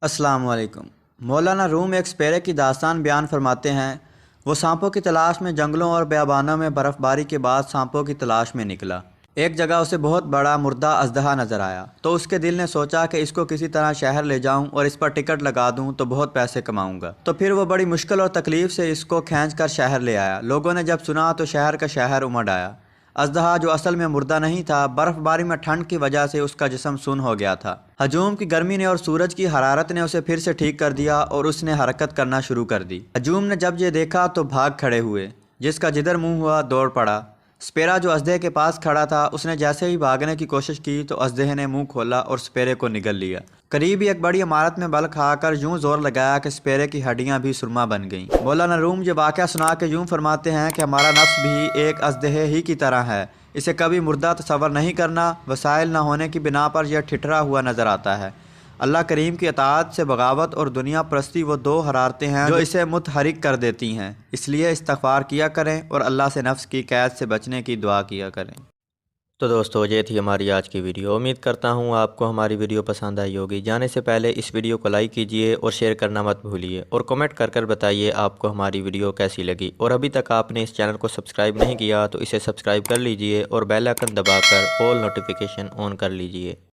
السلام علیکم۔ مولانا روم ایک سپیرے کی داستان بیان فرماتے ہیں۔ وہ سانپوں کی تلاش میں جنگلوں اور بیابانوں میں برف باری کے بعد سانپوں کی تلاش میں نکلا۔ ایک جگہ اسے بہت بڑا مردہ اژدہا نظر آیا تو اس کے دل نے سوچا کہ اس کو کسی طرح شہر لے جاؤں اور اس پر ٹکٹ لگا دوں تو بہت پیسے کماؤں گا۔ تو پھر وہ بڑی مشکل اور تکلیف سے اس کو کھینچ کر شہر لے آیا۔ لوگوں نے جب سنا تو شہر کا شہر امڑ آیا۔ اژدہا جو اصل میں مردہ نہیں تھا، برف باری میں ٹھنڈ کی وجہ سے اس کا جسم سن ہو گیا تھا۔ ہجوم کی گرمی نے اور سورج کی حرارت نے اسے پھر سے ٹھیک کر دیا اور اس نے حرکت کرنا شروع کر دی۔ ہجوم نے جب یہ دیکھا تو بھاگ کھڑے ہوئے۔ جس کا جدھر منہ ہوا دوڑ پڑا۔ سپیرا جو اژدہے کے پاس کھڑا تھا، اس نے جیسے ہی بھاگنے کی کوشش کی تو اژدہے نے منہ کھولا اور سپیرے کو نگل لیا۔ قریب ہی ایک بڑی عمارت میں بل کھا کر یوں زور لگایا کہ سپیرے کی ہڈیاں بھی سرما بن گئیں۔ مولانا روم یہ واقعہ سنا کے یوں فرماتے ہیں کہ ہمارا نفس بھی ایک اژدہے ہی کی طرح ہے۔ اسے کبھی مردہ تصور نہیں کرنا، وسائل نہ ہونے کی بنا پر یہ ٹھٹرا ہوا نظر آتا ہے۔ اللہ کریم کی اطاعت سے بغاوت اور دنیا پرستی وہ دو حرارتیں ہیں جو اسے متحرک کر دیتی ہیں۔ اس لیے استغفار کیا کریں اور اللہ سے نفس کی قید سے بچنے کی دعا کیا کریں۔ تو دوستو، یہ تھی ہماری آج کی ویڈیو۔ امید کرتا ہوں آپ کو ہماری ویڈیو پسند آئی ہوگی۔ جانے سے پہلے اس ویڈیو کو لائک کیجئے اور شیئر کرنا مت بھولیے، اور کمنٹ کر بتائیے آپ کو ہماری ویڈیو کیسی لگی۔ اور ابھی تک آپ نے اس چینل کو سبسکرائب نہیں کیا تو اسے سبسکرائب کر لیجئے اور بیل آئیکن دبا کر آل نوٹیفیکیشن آن کر لیجئے۔